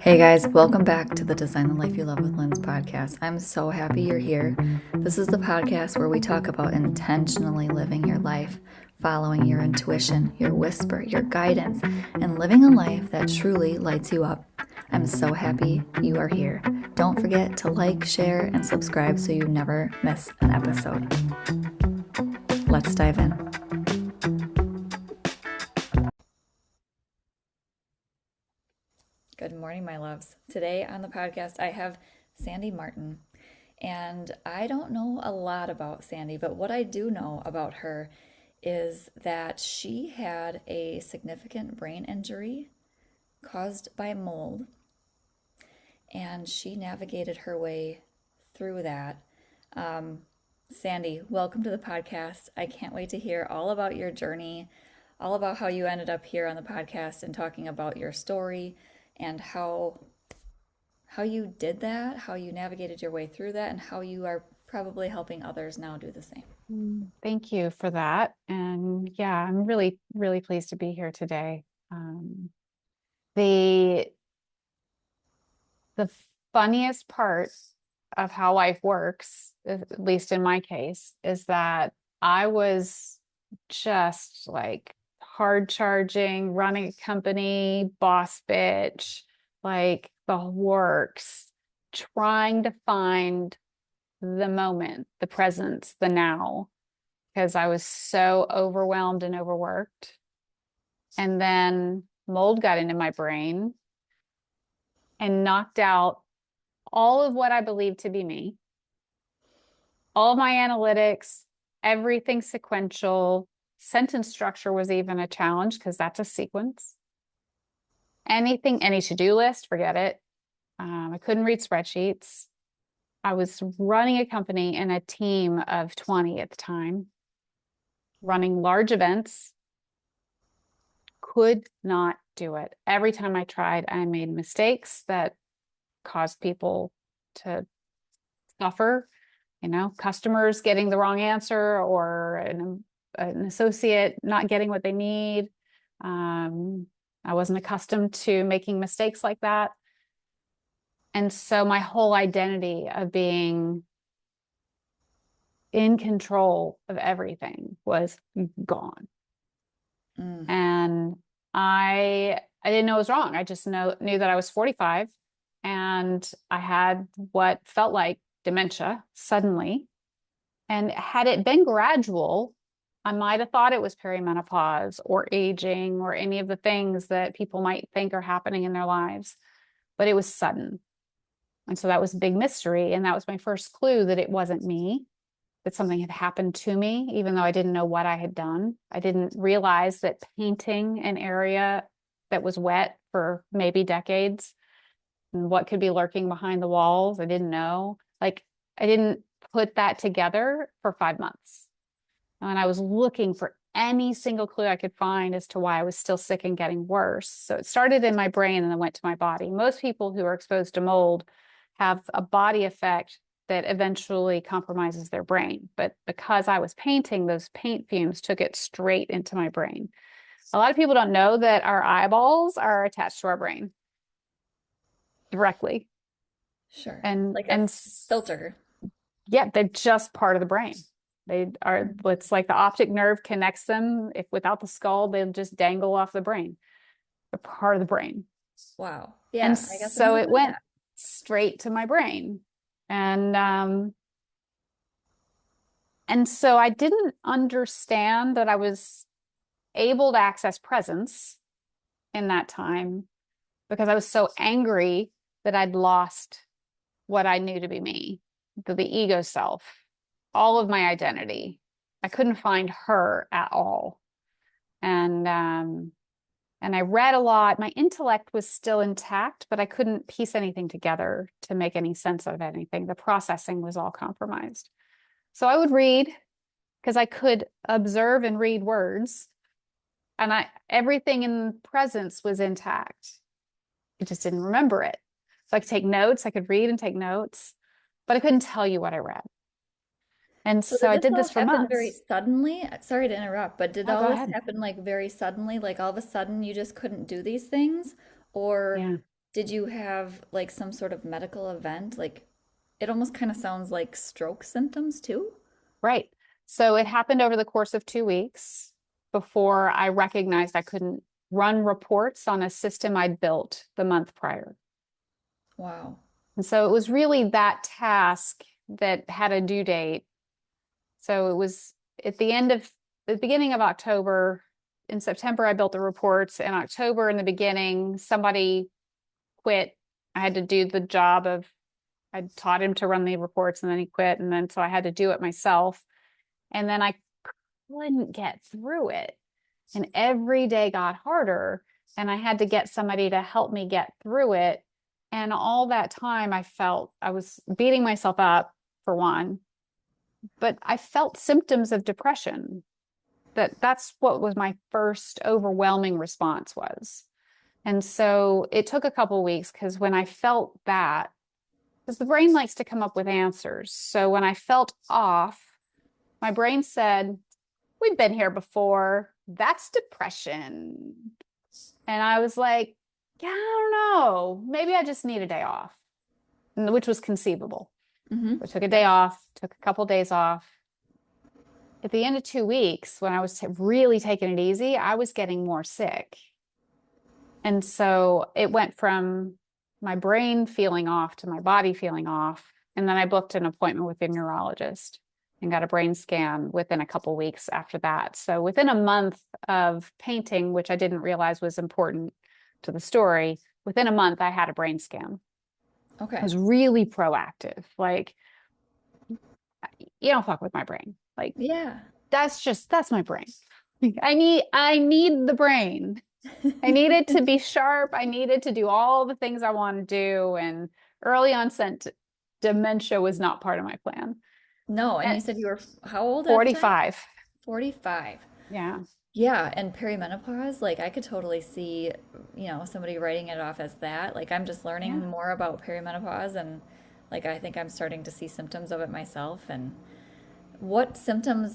Hey guys, welcome back to the Design the Life You Love with Lynz podcast. I'm so happy you're here. This is the podcast where we talk about intentionally living your life, following your intuition, your whisper, your guidance, and living a life that truly lights you up. I'm so happy you are here. Don't forget to like, share, and subscribe so you never miss an episode. Let's dive in. Good morning, my loves. Today on the podcast, I have Sandy Martin. And I don't know a lot about Sandy, but what I do know about her is that she had a significant brain injury caused by mold, and she navigated her way through that. Sandy, welcome to the podcast. I can't wait to hear all about your journey, all about how you ended up here on the podcast and talking about your story and how you did that, how you navigated your way through that, and how you are probably helping others now do the same. Thank you for that. And yeah, I'm really, really pleased to be here today. The the funniest part of how life works, at least in my case, is that I was just like hard charging, running a company, boss bitch, like the works, trying to find the moment, the presence, the now, because I was so overwhelmed and overworked. And then mold got into my brain and knocked out all of what I believed to be me, all of my analytics, everything sequential. Sentence structure was even a challenge because that's a sequence. Anything, any to-do list, forget it. I couldn't read spreadsheets. I was running a company and a team of 20 at the time, running large events, could not do it. Every time I tried, I made mistakes that caused people to suffer, customers getting the wrong answer or an associate not getting what they need. I wasn't accustomed to making mistakes like that. And so my whole identity of being in control of everything was gone. And I didn't know it was wrong. I just knew that I was 45 and I had what felt like dementia suddenly. And had it been gradual, I might have thought it was perimenopause or aging or any of the things that people might think are happening in their lives. But it was sudden. And so that was a big mystery. And that was my first clue that it wasn't me, that something had happened to me, even though I didn't know what I had done. I didn't realize that painting an area that was wet for maybe decades and what could be lurking behind the walls, I didn't know. Like, I didn't put that together for 5 months. And I was looking for any single clue I could find as to why I was still sick and getting worse. So it started in my brain and then went to my body. Most people who are exposed to mold have a body effect that eventually compromises their brain. But because I was painting, those paint fumes took it straight into my brain. A lot of people don't know that our eyeballs are attached to our brain directly. Sure. And Like a and filter. yeah, they're just part of the brain. They are, it's like the optic nerve connects them. If without the skull, they'll just dangle off the brain. They're part of the brain. Wow. And Yeah, I guess I so never it knew went that. straight to my brain. And so I didn't understand that I was able to access presence in that time because I was so angry that I'd lost what I knew to be me, the ego self, all of my identity. I couldn't find her at all. And I read a lot. My intellect was still intact, but I couldn't piece anything together to make any sense of anything. The processing was all compromised. So I would read because I could observe and read words, and everything in presence was intact. I just didn't remember it. So I could take notes, I could read and take notes, but I couldn't tell you what I read. And So so did I this did all this for happen very months. suddenly? Sorry to interrupt, but did Oh, all go this ahead. happen like very suddenly? Like all of a sudden you just couldn't do these things? Or Yeah. Did you have like some sort of medical event? Like it almost kind of sounds like stroke symptoms too. Right. So it happened over the course of 2 weeks before I recognized I couldn't run reports on a system I'd built the month prior. Wow. And so it was really that task that had a due date. So it was at the beginning of October. In September, I built the reports. In October, in the beginning, somebody quit. I had to do the job of, I taught him to run the reports and then he quit. And then so I had to do it myself. And then I couldn't get through it. And every day got harder. And I had to get somebody to help me get through it. And all that time, I felt I was beating myself up for one, but I felt symptoms of depression. That's what was my first overwhelming response was. And so it took a couple of weeks because when I felt that, because the brain likes to come up with answers. So when I felt off, my brain said, we've been here before. That's depression. And I was like, yeah, I don't know. Maybe I just need a day off, which was conceivable. Mm-hmm. I took a day Yep. off, took a couple days off. At the end of 2 weeks, when I was really taking it easy, I was getting more sick. And so it went from my brain feeling off to my body feeling off. And then I booked an appointment with a neurologist and got a brain scan within a couple weeks after that. So within a month of painting, which I didn't realize was important to the story, within a month I had a brain scan. I Okay. was really proactive. Like, you don't fuck with my brain. Like, Yeah. that's my brain. I need the brain. I needed to be sharp. I needed to do all the things I want to do. And early onset dementia was not part of my plan. No, and you At said you were how old at the time? 45. 45. Yeah. Yeah, and perimenopause, like I could totally see, somebody writing it off as that. Like I'm just learning Yeah. more about perimenopause and like I think I'm starting to see symptoms of it myself. And what symptoms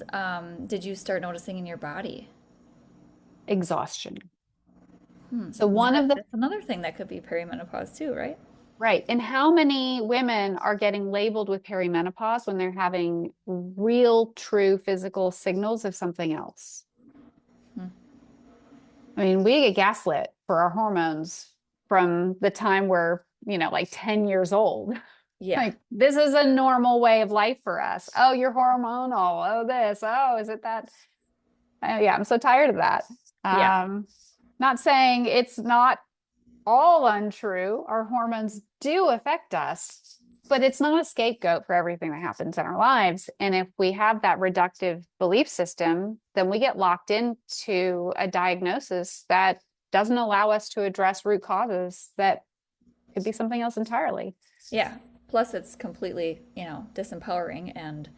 did you start noticing in your body? Exhaustion. Hmm. So Yeah, one of the that's another thing that could be perimenopause too, right? right. And how many women are getting labeled with perimenopause when they're having real, true physical signals of something else? Hmm. I mean, we get gaslit for our hormones from the time we're, like 10 years old. Yeah. Like, this is a normal way of life for us. Oh, you're hormonal. Oh, this. Oh, is it that? Yeah, I'm so tired of that. Yeah. Um, Not saying it's not all untrue. Our hormones do affect us, but it's not a scapegoat for everything that happens in our lives. And if we have that reductive belief system, then we get locked into a diagnosis that doesn't allow us to address root causes that could be something else entirely. Yeah. Plus it's completely, disempowering and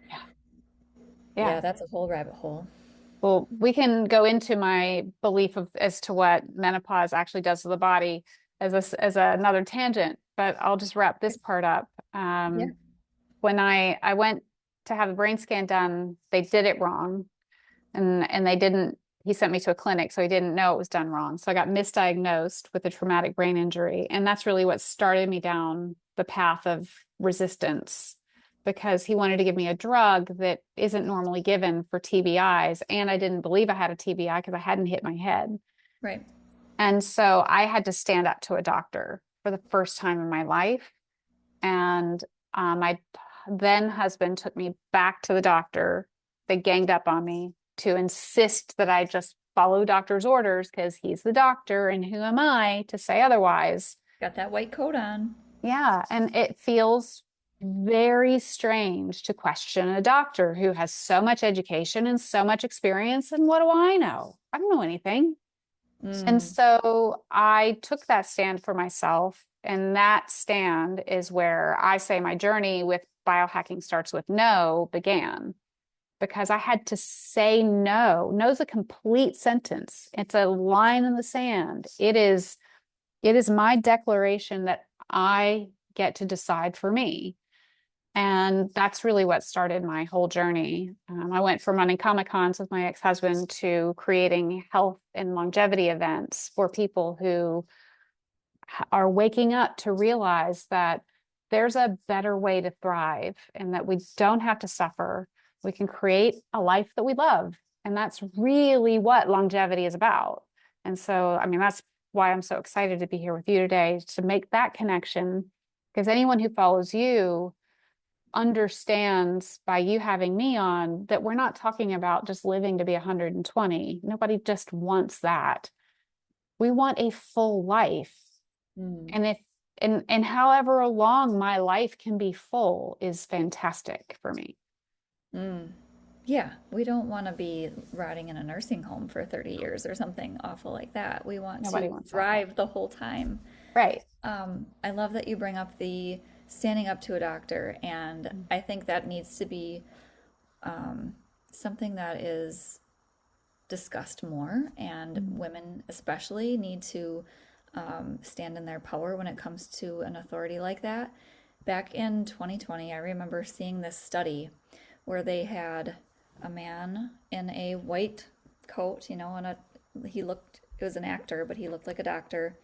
Yeah. yeah, Yeah. that's a whole rabbit hole. Well, we can go into my belief of as to what menopause actually does to the body as another tangent, but I'll just wrap this part up. Yeah. When I went to have a brain scan done, they did it wrong, and they didn't. He sent me to a clinic, so he didn't know it was done wrong. So I got misdiagnosed with a traumatic brain injury, and that's really what started me down the path of resistance because he wanted to give me a drug that isn't normally given for TBIs. And I didn't believe I had a TBI because I hadn't hit my head. Right. And so I had to stand up to a doctor for the first time in my life. And my then husband took me back to the doctor. They ganged up on me to insist that I just follow doctor's orders because he's the doctor and who am I to say otherwise? Got that white coat on. Yeah, and it feels very strange to question a doctor who has so much education and so much experience. And what do I know? I don't know anything. And Mm. so I took that stand for myself. And that stand is where I say my journey with biohacking starts with no began because I had to say no. No is a complete sentence. It's a line in the sand. It is my declaration that I get to decide for me. And that's really what started my whole journey. I went from running Comic Cons with my ex-husband to creating health and longevity events for people who are waking up to realize that there's a better way to thrive and that we don't have to suffer. We can create a life that we love. And that's really what longevity is about. And so, I mean, that's why I'm so excited to be here with you today to make that connection. Because anyone who follows you understands by you having me on that we're not talking about just living to be 120. Nobody just wants that. We want a full life. Mm. And if and however long my life can be full is fantastic for me. Mm. Yeah, we don't want to be rotting in a nursing home for 30 years or something awful like that. We want Nobody to wants that. thrive the whole time. Right. I love that you bring up the standing up to a doctor, and I think that needs to be something that is discussed more, and Mm. women especially need to stand in their power when it comes to an authority like that. Back in 2020, I remember seeing this study where they had a man in a white coat, and he looked, it was an actor, but he looked like a doctor.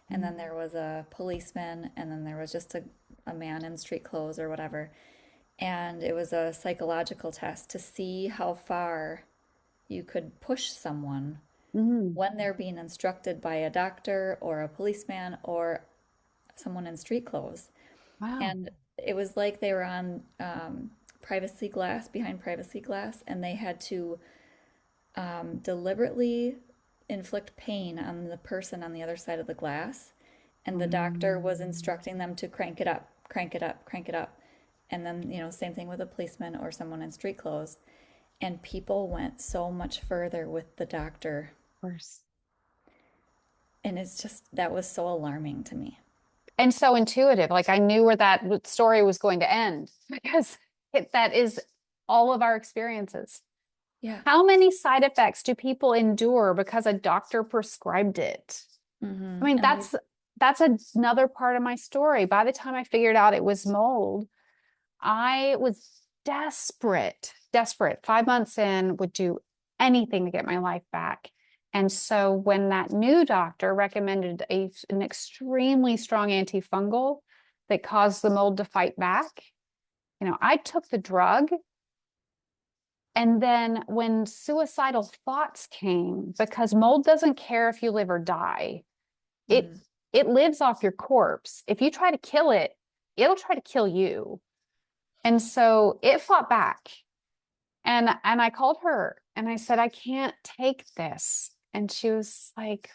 And then there was a policeman, and then there was just a man in street clothes or whatever. And it was a psychological test to see how far you could push someone Mm. when they're being instructed by a doctor or a policeman or someone in street clothes. Wow. And it was like they were on privacy glass, behind privacy glass, and they had to deliberately inflict pain on the person on the other side of the glass. And the doctor was Mm. instructing them to crank it up, crank it up, crank it up. And then, same thing with a policeman or someone in street clothes. And people went so much further with the doctor. Of course. And it's just, that was so alarming to me. And so intuitive. Like I knew where that story was going to end because that is all of our experiences. Yeah. How many side effects do people endure because a doctor prescribed it? I mean, And we, that's another part of my story. By the time I figured out it was mold, I was desperate, desperate. 5 months in, would do anything to get my life back. And so when that new doctor recommended an extremely strong antifungal that caused the mold to fight back, I took the drug. And then when suicidal thoughts came, because mold doesn't care if you live or die, it mm, it lives off your corpse. If you try to kill it, it'll try to kill you. And so it fought back. And I called her and I said, I can't take this. And she was like,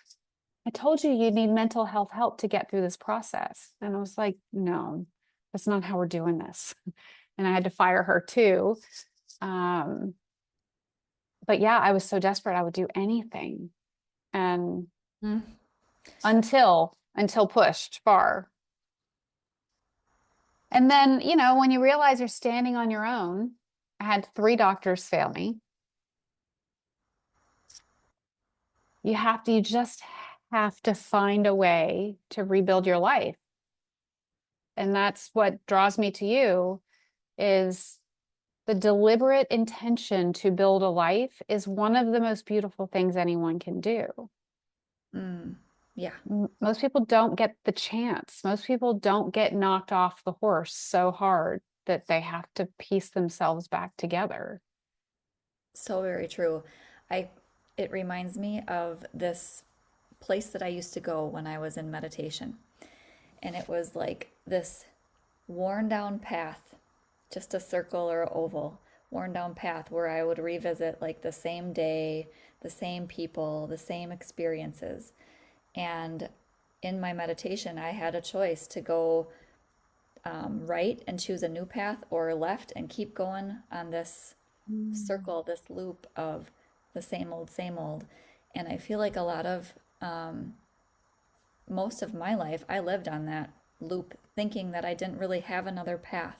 I told you you need mental health help to get through this process. And I was like, no, that's not how we're doing this. And I had to fire her too. Um, but yeah, I was so desperate, I would do anything. And mm, until pushed far. And then, when you realize you're standing on your own, I had 3 doctors fail me. You just have to find a way to rebuild your life. And that's what draws me to you is the deliberate intention to build a life is one of the most beautiful things anyone can do. mm, yeah. Most people don't get the chance. Most people don't get knocked off the horse so hard that they have to piece themselves back together. So very true. I it reminds me of this place that I used to go when I was in meditation. And it was like this worn down path, just a circle or an oval, worn down path where I would revisit like the same day, the same people, the same experiences. And in my meditation, I had a choice to go right and choose a new path or left and keep going on this Mm. circle, this loop of the same old, same old. And I feel like a lot of most of my life, I lived on that loop, thinking that I didn't really have another path.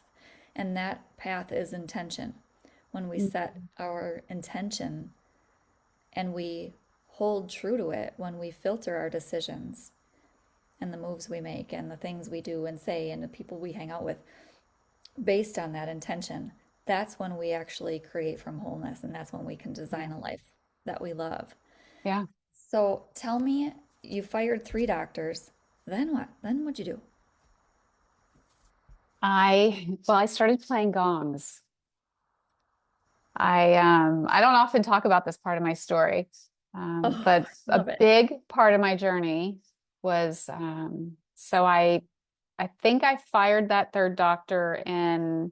And that path is intention. When we set our intention and we hold true to it, when we filter our decisions and the moves we make and the things we do and say and the people we hang out with based on that intention, that's when we actually create from wholeness, and that's when we can design Yeah. a life that we love. Yeah. So tell me, you fired 3 doctors. Then what? Then what'd you do? I started playing gongs. I don't often talk about this part of my story, Oh, but a love it. big part of my journey was I think I fired that third doctor in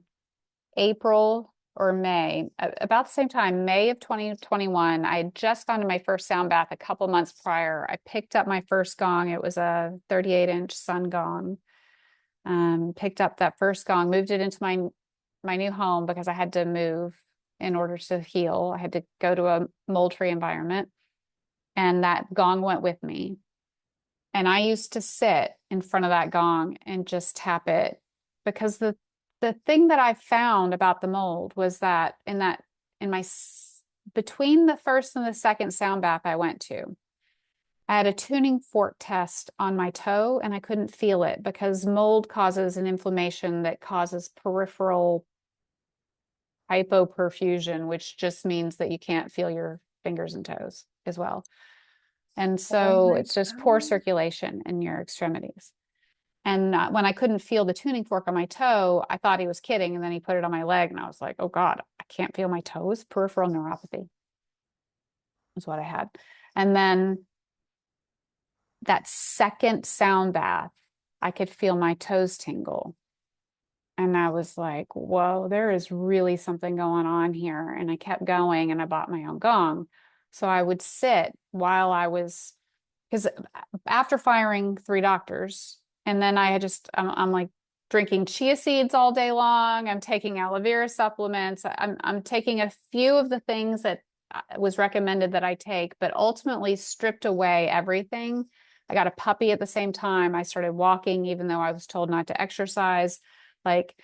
April or May, about the same time, May of 2021. I had just gone to my first sound bath a couple months prior. I picked up my first gong. It was a 38-inch sun gong. Picked up that first gong, moved it into my new home because I had to move in order to heal. I had to go to a mold-free environment, and that gong went with me. And I used to sit in front of that gong and just tap it because the thing that I found about the mold was that in my between the first and the second sound bath I went to, I had a tuning fork test on my toe and I couldn't feel it because mold causes an inflammation that causes peripheral hypoperfusion, which just means that you can't feel your fingers and toes as well. And Oh so my it's just poor God. circulation in your extremities. And when I couldn't feel the tuning fork on my toe, I thought he was kidding. And then he put it on my leg, and I was like, oh God, I can't feel my toes. Peripheral neuropathy is what I had. And then that second sound bath, I could feel my toes tingle. And I was like, whoa, there is really something going on here. And I kept going and I bought my own gong. So I would sit while I was, because after firing three doctors, and then I'm like drinking chia seeds all day long. I'm taking aloe vera supplements. I'm taking a few of the things that was recommended that I take, but ultimately stripped away everything. I got a puppy at the same time. I started walking, even though I was told not to exercise. Like,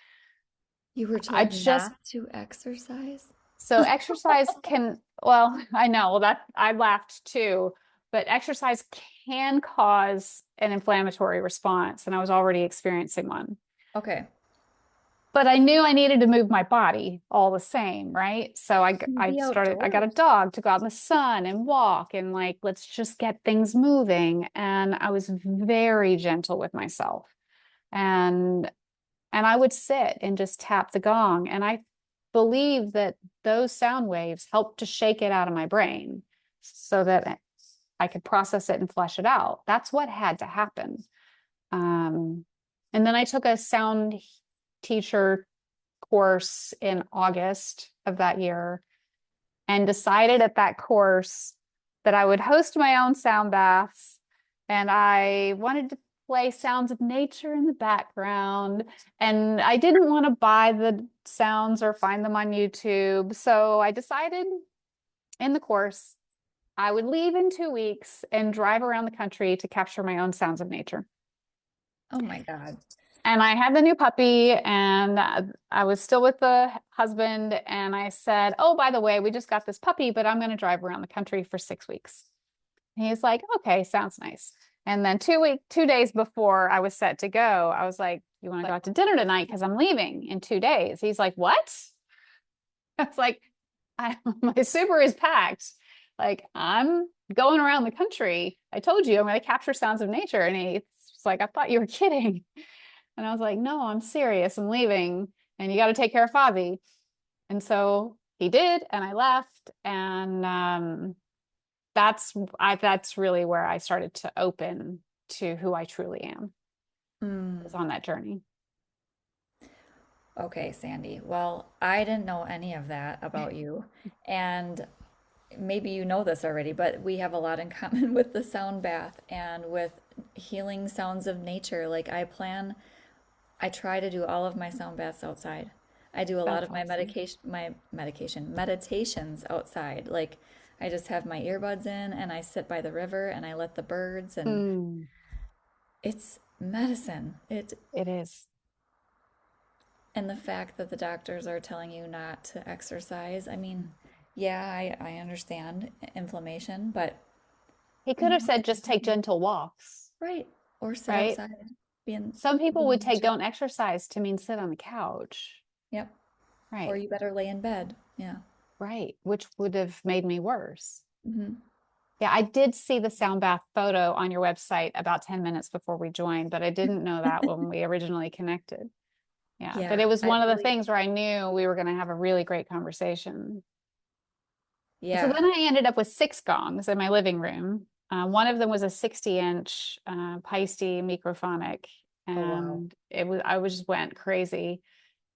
You were I told just, not to exercise? so exercise can, well, I know, well, that I laughed too, but exercise can cause an inflammatory response, and I was already experiencing one. Okay. But I knew I needed to move my body all the same, right? So The I got a outdoors. dog to go out in the sun and walk and like, let's just get things moving. And I was very gentle with myself. And I would sit and just tap the gong. And I believe that those sound waves helped to shake it out of my brain so that I could process it and flesh it out. That's what had to happen. Um, and then I took a sound teacher course in August of that year and decided at that course that I would host my own sound baths. And I wanted to play sounds of nature in the background. And I didn't want to buy the sounds or find them on YouTube. So I decided in the course I would leave in 2 weeks and drive around the country to capture my own sounds of nature. Oh my God. And I had the new puppy, and I was still with the husband. And I said, oh, by the way, we just got this puppy, but I'm going to drive around the country for 6 weeks. And he's like, okay, sounds nice. And then 2 days before I was set to go, I was like, you want to go out to dinner tonight? Because I'm leaving in 2 days. He's like, what? I was like, my super is packed. Like, I'm going around the country. I told you I'm going to capture sounds of nature. And he's like, I thought you were kidding. And I was like, no, I'm serious. I'm leaving. And you got to take care of Favi. And so he did. And I left. And that's really where I started to open to who I truly am, was Mm. on that journey. Okay, Sandy. Well, I didn't know any of that about you. And maybe you know this already, but we have a lot in common with the sound bath and with healing sounds of nature. I try to do all of my sound baths outside. I do a lot That's of my awesome. meditations outside. Like I just have my earbuds in and I sit by the river and I let the birds and Mm, it's medicine. It it is. And the fact that the doctors are telling you not to exercise, I mean, yeah, I understand inflammation, but He you could have know, said just take gentle walks, right. Or sit right? outside, be in, Some people be in would take nature. don't exercise to mean sit on the couch, Yep. Or right? you better lay in bed. Yeah. Right, which would have made me worse. Hmm. Yeah, I did see the sound bath photo on your website about 10 minutes before we joined, but I didn't know that when we originally connected. Yeah, but Yeah, it was I one of the believe. things where I knew we were going to have a really great conversation. So Yeah. then I ended up with six gongs in my living room. One of them was a 60-inch Paiste microphonic, Oh, wow. and I was just went crazy.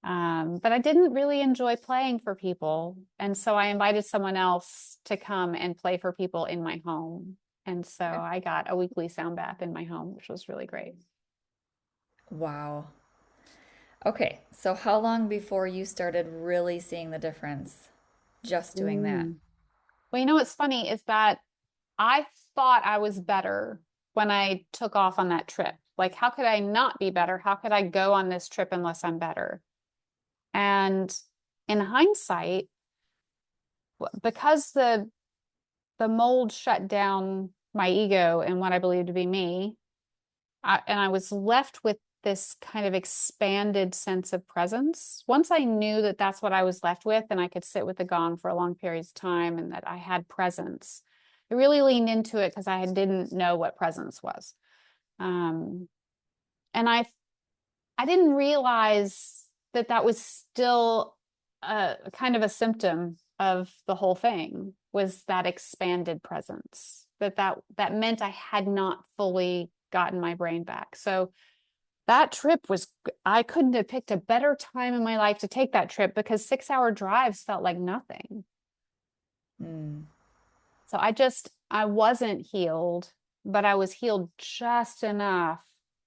But I didn't really enjoy playing for people, and so I invited someone else to come and play for people in my home. And so Okay. I got a weekly sound bath in my home, which was really great. Wow. Okay, so how long before you started really seeing the difference just doing that? Mm. Well, you know what's funny is that I thought I was better when I took off on that trip. Like, how could I not be better? How could I go on this trip unless I'm better? And in hindsight, because the mold shut down my ego and what I believed to be me, and I was left with this kind of expanded sense of presence. Once I knew that that's what I was left with, and I could sit with the gong for a long periods of time, and that I had presence, I really leaned into it because I didn't know what presence was. Um, and I didn't realize that that was still a kind of a symptom of the whole thing, was that expanded presence, that meant I had not fully gotten my brain back. So that trip was, I couldn't have picked a better time in my life to take that trip because 6 hour drives felt like nothing. Mm. So I wasn't healed, but I was healed just enough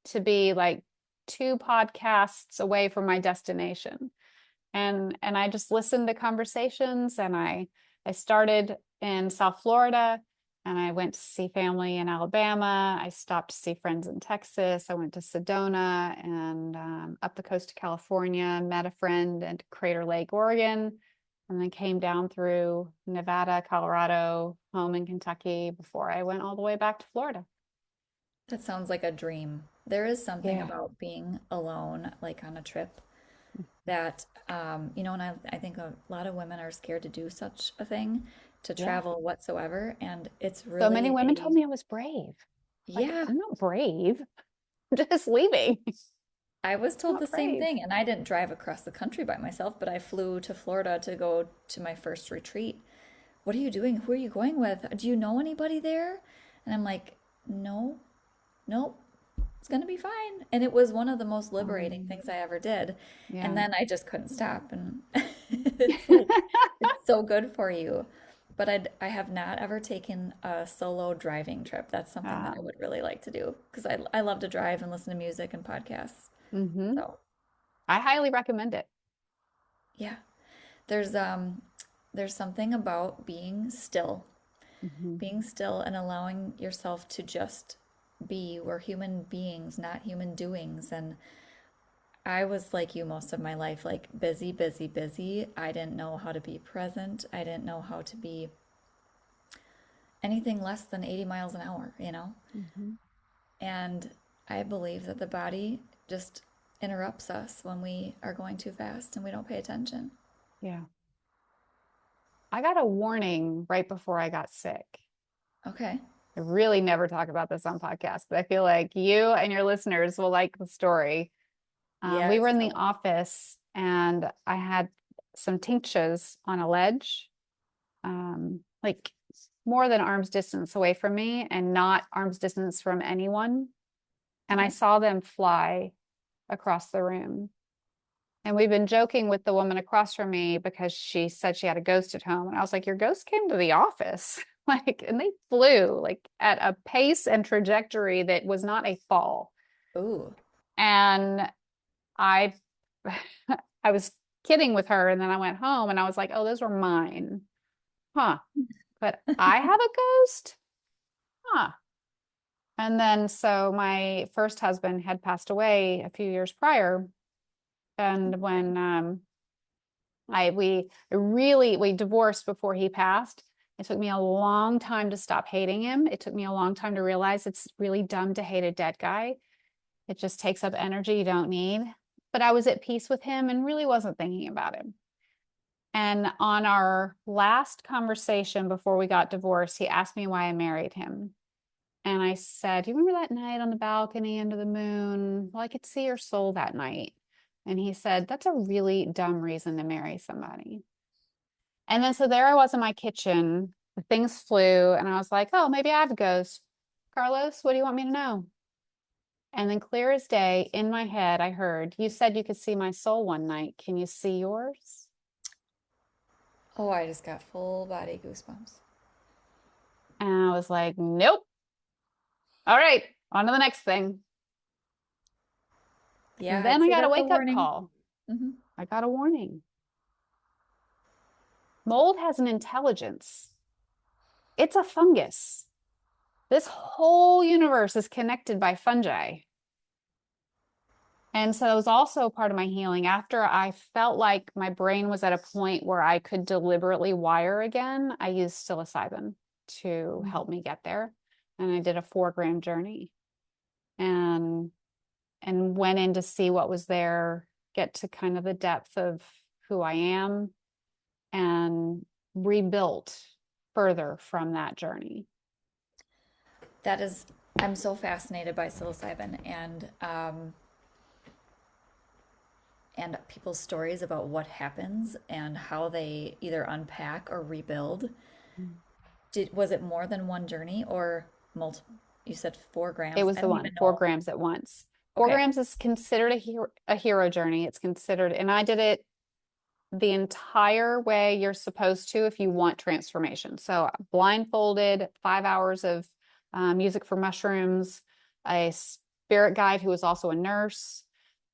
to be like two podcasts away from my destination. And I just listened to conversations, and I started in South Florida, and I went to see family in Alabama. I stopped to see friends in Texas. I went to Sedona and up the coast of California, met a friend at Crater Lake, Oregon, and then came down through Nevada, Colorado, home in Kentucky before I went all the way back to Florida. That sounds like a dream. There is something Yeah. about being alone, like on a trip, that, and I think a lot of women are scared to do such a thing, to Yeah. travel whatsoever. And it's So many really women told a, me I was brave. Like, yeah, I'm not brave. I'm just leaving. I was told Not the same brave. thing. And I didn't drive across the country by myself, but I flew to Florida to go to my first retreat. What are you doing? Who are you going with? Do you know anybody there? And I'm like, no, nope, it's gonna be fine. And it was one of the most liberating Um, things I ever did. And yeah. then I just couldn't stop. And it's like, it's so good for you. But I have not ever taken a solo driving trip. That's something that I uh, would really like to do because I love to drive and listen to music and podcasts. hmm So I highly recommend it. yeah, there's um there's something about Hmm. being still and allowing yourself to just be. We're human beings, not human doings. And I was like you most of my life, like busy, busy, busy. I didn't know how to be present. I didn't know how to be anything less than 80 miles an hour. Hmm. And I believe that the body just interrupts us when we are going too fast and we don't pay attention. Yeah. I got a warning right before I got sick. Okay. I really never talk about this on podcasts, but I feel like you and your listeners will like the story. We were Yes, in the tell me. office, and I had some tinctures on a ledge, like more than arm's distance away from me and not arm's distance from anyone. And I Okay. saw them fly across the room. And we've been joking with the woman across from me because she said she had a ghost at home. And I was like, your ghost came to the office. Like, and they flew like at a pace and trajectory that was not a fall. Ooh. And I I was kidding with her, and then I went home and I was like, oh, those were mine. Huh. But I have a ghost? Huh. And then so my first husband had passed away a few years prior. And Okay. when we divorced before he passed. It took me a long time to stop hating him. It took me a long time to realize it's really dumb to hate a dead guy. It just takes up energy you don't need. But I was at peace with him and really wasn't thinking about him. And on our last conversation before we got divorced, he asked me why I married him. And I said, "Do you remember that night on the balcony under the moon? Well, I could see your soul that night." And he said, "That's a really dumb reason to marry somebody." And then so there I was in my kitchen, the things flew, and I was like, "Oh, maybe I have a ghost. Carlos, what do you want me to know?" And then clear as day in my head, I heard, "You said you could see my soul one night. Can you see yours?" Oh, I just got full body goosebumps. And I was like, "Nope. All right, on to the next thing." Yeah, And then I'd I say got a that's a wake up warning. call. Hmm. I got a warning. Mold has an intelligence. It's a fungus. This whole universe is connected by fungi. And so it was also part of my healing. After I felt like my brain was at a point where I could deliberately wire again, I used psilocybin to help me get there. And I did a 4 gram journey and went in to see what was there, get to kind of the depth of who I am, and rebuilt further from that journey. That is, I'm so fascinated by psilocybin and people's stories about what happens and how they either unpack or rebuild. Was it more than one journey or multiple? You said four It grams. was I the don't one, even four know. grams at once. Four Okay. grams is considered a hero journey. It's considered, and I did it the entire way you're supposed to if you want transformation. So blindfolded, 5 hours of music for mushrooms, a spirit guide who was also a nurse.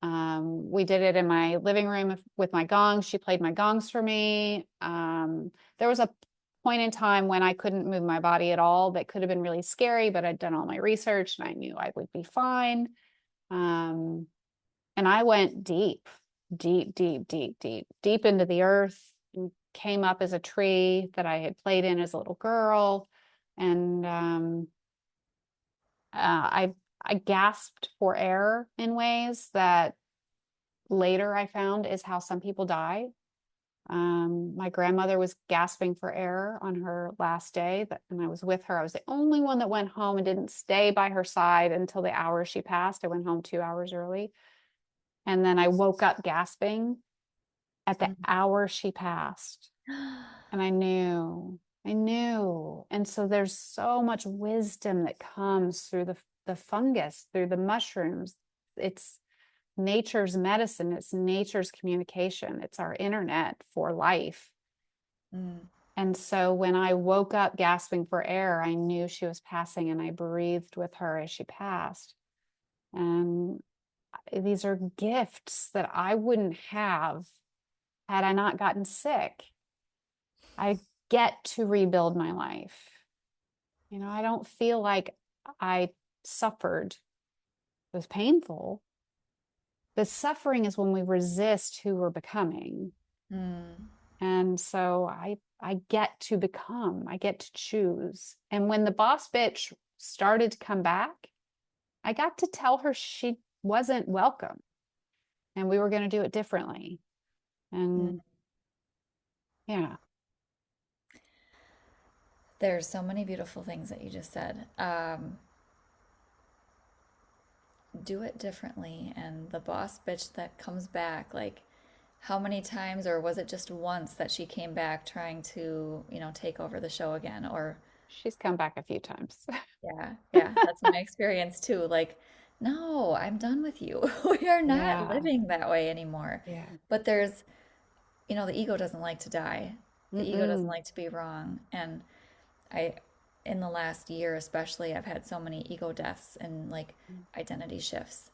We did it in my living room with my gongs. She played my gongs for me. There was a point in time when I couldn't move my body at all that could have been really scary, but I'd done all my research and I knew I would be fine. Um, and I went deep, deep, deep, deep, deep, deep into the earth and came up as a tree that I had played in as a little girl. And I gasped for air in ways that later I found is how some people die. My grandmother was gasping for air on her last day, and I was with her. I was the only one that went home and didn't stay by her side until the hour she passed. I went home 2 hours early. And then I woke up gasping at the hour she passed. And I knew. And so there's so much wisdom that comes through the fungus, through the mushrooms. It's nature's medicine, it's nature's communication, it's our internet for life. Mm. And so when I woke up gasping for air, I knew she was passing and I breathed with her as she passed. And these are gifts that I wouldn't have had I not gotten sick. I get to rebuild my life. I don't feel like I suffered. It was painful. The suffering is when we resist who we're becoming. Mm. And so I get to become, I get to choose. And when the boss bitch started to come back, I got to tell her she wasn't welcome and we were going to do it differently. Mm. And yeah, There's so many beautiful things that you just said. Do it differently. And the boss bitch that comes back, like, how many times, or was it just once that she came back trying to, take over the show again? Or, she's come back a few times. yeah, yeah, that's my experience too. Like, no, I'm done with you. We are not Yeah. living that way anymore. Yeah. But there's, the ego doesn't like to die. The ego doesn't Mm-mm. like to be wrong. And I, in the last year especially, I've had so many ego deaths and like identity shifts.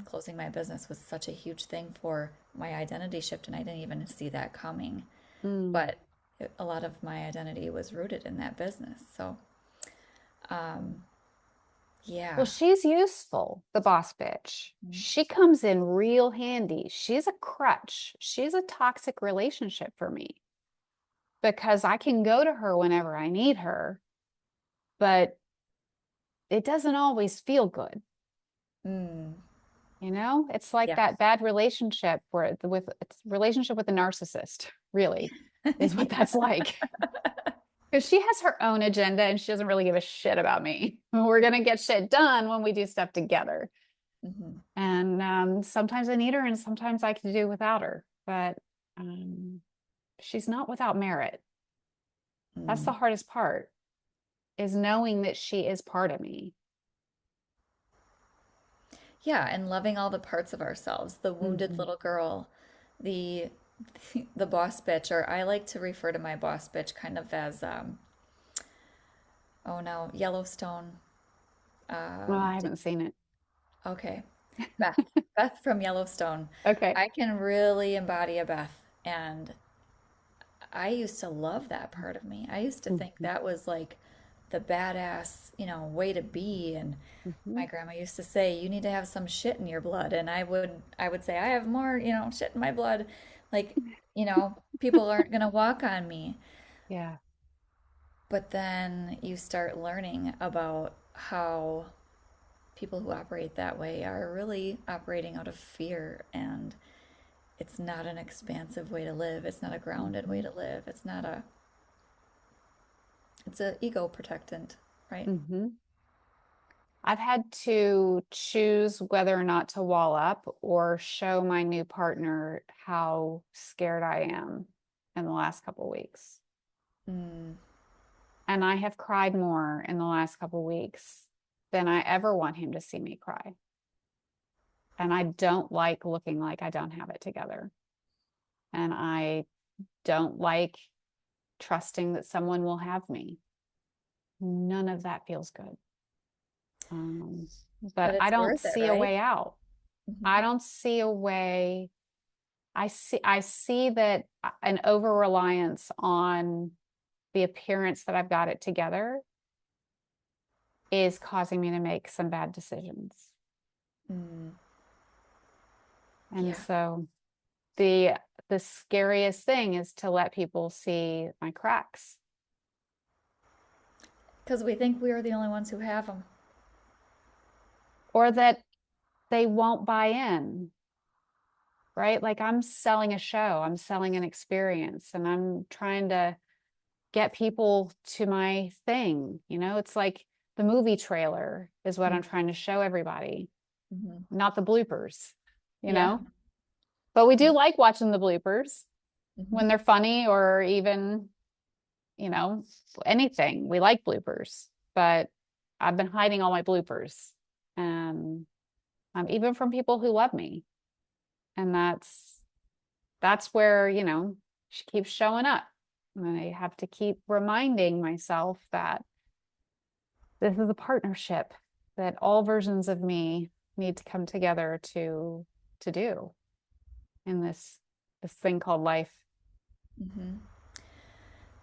Closing my business was such a huge thing for my identity shift, and I didn't even see that coming. Mm. But a lot of my identity was rooted in that business. So, um, Well, yeah. she's useful, the boss bitch. She comes in real handy. She's a crutch. She's a toxic relationship for me because I can go to her whenever I need her, but it doesn't always feel good. Mm, It's like yeah. that bad relationship with it's relationship with a narcissist, really, is what that's like. Because she has her own agenda and she doesn't really give a shit about me. We're going to get shit done when we do stuff together. Hmm. And sometimes I need her and sometimes I can do without her. But um, she's not without merit. That's the Mm. hardest part, is knowing that she is part of me. Yeah, and loving all the parts of ourselves, the wounded Hmm. little girl, the the boss bitch, or I like to refer to my boss bitch kind of as oh no, Yellowstone. Well, I haven't seen it. Okay. Beth. Beth from Yellowstone. Okay. I can really embody a Beth, and I used to love that part of me. I used to think Hmm. that was like the badass, way to be. And Hmm. my grandma used to say, "You need to have some shit in your blood." And I would say, "I have more, shit in my blood." Like, people aren't gonna walk on me. Yeah. But then you start learning about how people who operate that way are really operating out of fear, and it's not an expansive way to live. It's not a grounded way Hmm. to live. It's a ego protectant, right? Hmm. I've had to choose whether or not to wall up or show my new partner how scared I am in the last couple of weeks. Mm, And I have cried more in the last couple of weeks than I ever want him to see me cry. And I don't like looking like I don't have it together. And I don't like trusting that someone will have me. None of that feels good. Um, but but I it's don't worth it, see a right? way out. Hmm. I don't see a way. I see that an over reliance on the appearance that I've got it together is causing me to make some bad decisions. Mm, And yeah, so the scariest thing is to let people see my cracks, because we think we are the only ones who have them. or that they won't buy in, right? Like I'm selling a show, I'm selling an experience, and I'm trying to get people to my thing. It's like the movie trailer is what I'm trying to show everybody, Mm-hmm. not the bloopers, you Yeah. know? But we do Yeah. like watching the bloopers when Hmm. they're funny or even, you know, anything. We like bloopers, but I've been hiding all my bloopers. And even from people who love me. And that's where, she keeps showing up. And I have to keep reminding myself that this is a partnership that all versions of me need to come together to do in this thing called life. Hmm.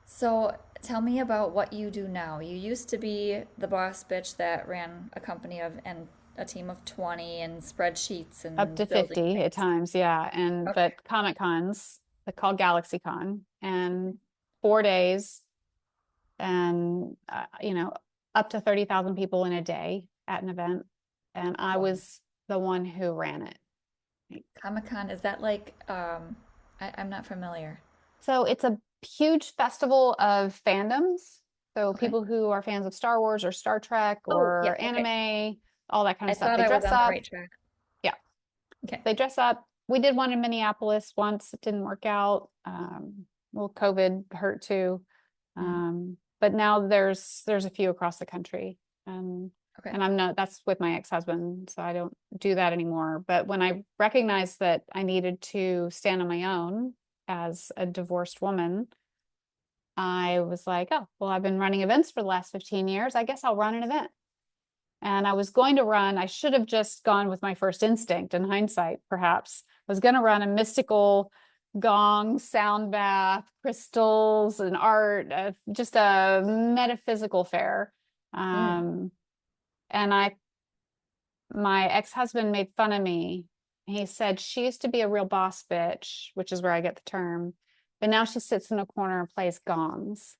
So tell me about what you do now. You used to be the boss bitch that ran a company of and a team of 20 and spreadsheets Up and to building 50 at things. times, yeah. And Okay. but Comic Cons, they're called Galaxy Con, and 4 days, and up to 30,000 people in a day at an event. And I Wow. was the one who ran it. Comic-Con, is that like I'm not familiar. So it's a huge festival of fandoms. So Okay. people who are fans of Star Wars or Star Trek Oh, yeah, or okay. anime, all that kind I of stuff. thought They I was dress on the up. right track. Yeah, Okay. they dress up. We did one in Minneapolis once. It didn't work out. Well, COVID hurt too. Mm, But now there's a few across the country. Um, okay. and I'm not, that's with my ex-husband, so I don't do that anymore. But when I recognized that I needed to stand on my own as a divorced woman, I was like, oh, well, I've been running events for the last 15 years. I guess I'll run an event. And I was going to run, I should have just gone with my first instinct in hindsight, perhaps. I was going to run a mystical gong, sound bath, crystals, and art, just a metaphysical fair. Mm. Um, and my ex-husband made fun of me. He said, she used to be a real boss bitch, which is where I get the term, but now she sits in a corner and plays gongs.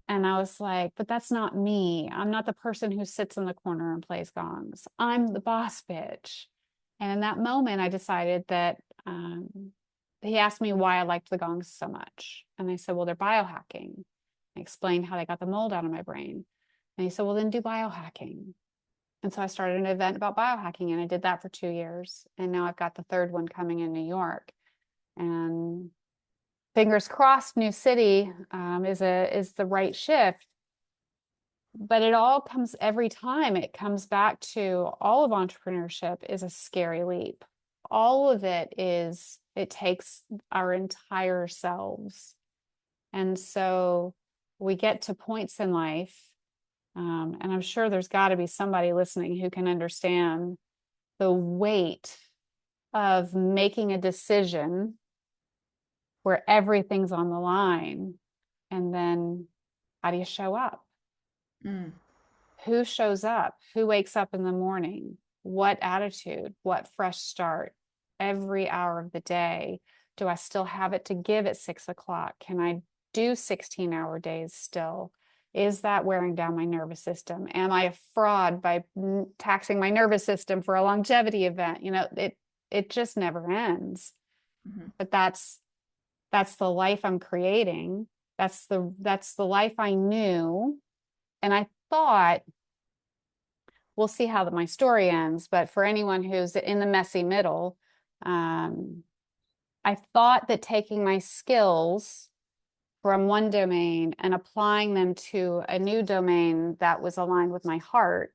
And I was like, but that's not me. I'm not the person who sits in the corner and plays gongs. I'm the boss bitch. And in that moment, I decided that he asked me why I liked the gongs so much. And I said, well, they're biohacking. I explained how they got the mold out of my brain. And he said, well, then do biohacking. And so I started an event about biohacking, and I did that for 2 years. And now I've got the third one coming in New York. And fingers crossed, new city is the right shift. But it all comes every time. It comes back to all of entrepreneurship is a scary leap. All of it is, it takes our entire selves. And so we get to points in life, and I'm sure there's got to be somebody listening who can understand the weight of making a decision where everything's on the line. And then how do you show up? Mm, Who shows up? Who wakes up in the morning? What attitude? What fresh start? Every hour of the day. Do I still have it to give at 6 o'clock? Can I do 16-hour days still? Is that wearing down my nervous system? Am I a fraud by taxing my nervous system for a longevity event? It just never ends. mhm. But that's the life I'm creating. That's the life I knew. And I thought, we'll see how my story ends, but for anyone who's in the messy middle, I thought that taking my skills from one domain and applying them to a new domain that was aligned with my heart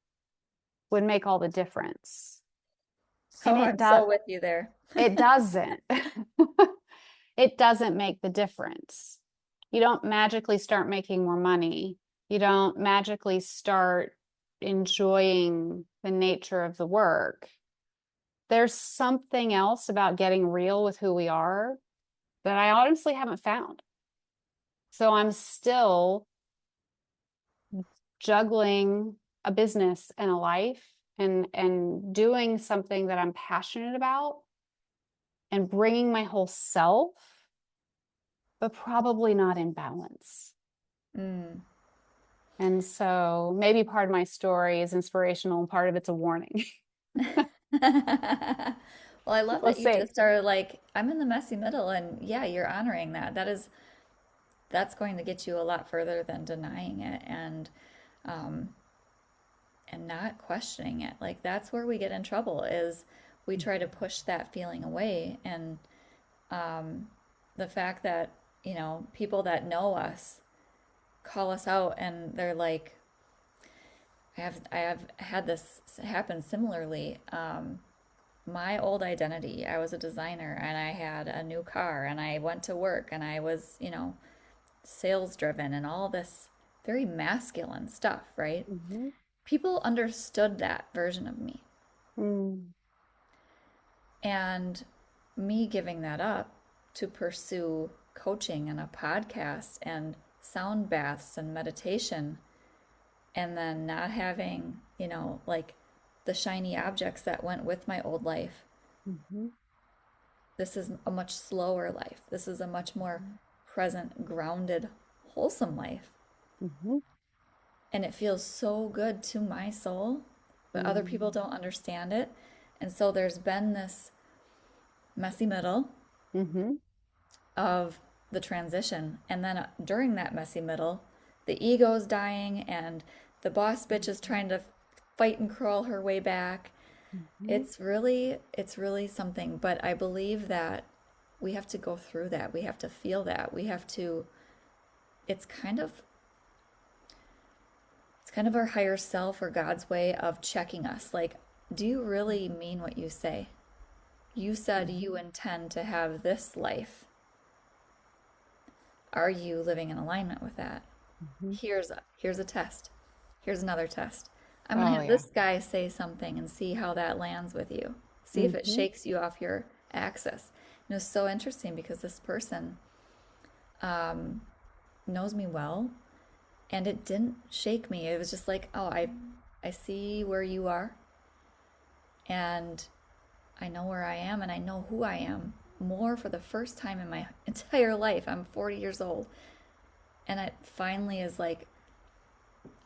would make all the difference. Oh, And I'm so with you there. it doesn't. It doesn't make the difference. You don't magically start making more money. You don't magically start enjoying the nature of the work. There's something else about getting real with who we are that I honestly haven't found. So I'm still juggling a business and a life and doing something that I'm passionate about and bringing my whole self, but probably not in balance. Mm. And so maybe part of my story is inspirational and part of it's a warning. Well, I love We'll that you see. just are like, I'm in the messy middle, and yeah, you're honoring that. That's going to get you a lot further than denying it um and not questioning it. Like that's where we get in trouble is we try to push that feeling away and um the fact that, people that know us call us out and they're like, I have had this happen similarly. My old identity, I was a designer and I had a new car and I went to work and I was, sales driven and all this very masculine stuff, right? Mhm. People understood that version of me. Mm. And me giving that up to pursue coaching and a podcast and sound baths and meditation, and then not having, like the shiny objects that went with my old life. Mhm. This is a much slower life. This is a much more present, grounded, wholesome life. Mhm. And it feels so good to my soul, but other people Mhm. don't understand it. And so there's been this messy middle Mhm. of the transition. And then during that messy middle, the ego's dying and the boss bitch is trying to fight and crawl her way back. Mhm. It's really something, but I believe that we have to go through that. We have to feel that. We have to it's kind of it's kind of our higher self or God's way of checking us. Like, do you really mean what you say? You said you Mhm. intend to have this life. Are you living in alignment with that? Mhm. Here's a test. Here's another test. I'm gonna Oh have yeah. this guy say something and see how that lands with you. See if it Mhm. shakes you off your axis. And it was so interesting because this person um, knows me well, and it didn't shake me. It was just like, oh, I see where you are, and I know where I am, and I know who I am more for the first time in my entire life. I'm 40 years old, and it finally is like,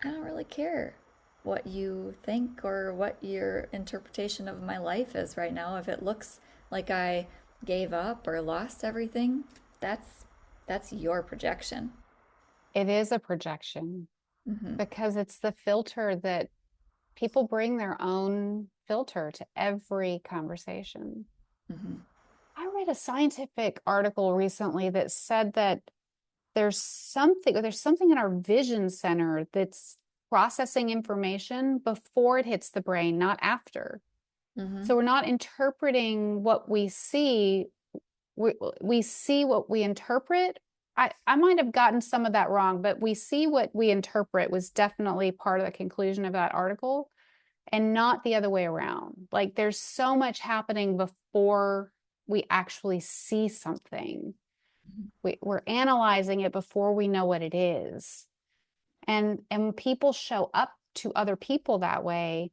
I don't really care what you think or what your interpretation of my life is right now. If it looks like I gave up or lost everything, that's that's your projection. It is a projection Hmm. because it's the filter that people bring their own filter to every conversation. Hmm. I read a scientific article recently that said that there's something in our vision center that's processing information before it hits the brain, not after. So Hmm. we're not interpreting what we see. We see what we interpret. I might have gotten some of that wrong, but we see what we interpret was definitely part of the conclusion of that article and not the other way around. Like there's so much happening before we actually see something. We're analyzing it before we know what it is. And when people show up to other people that way,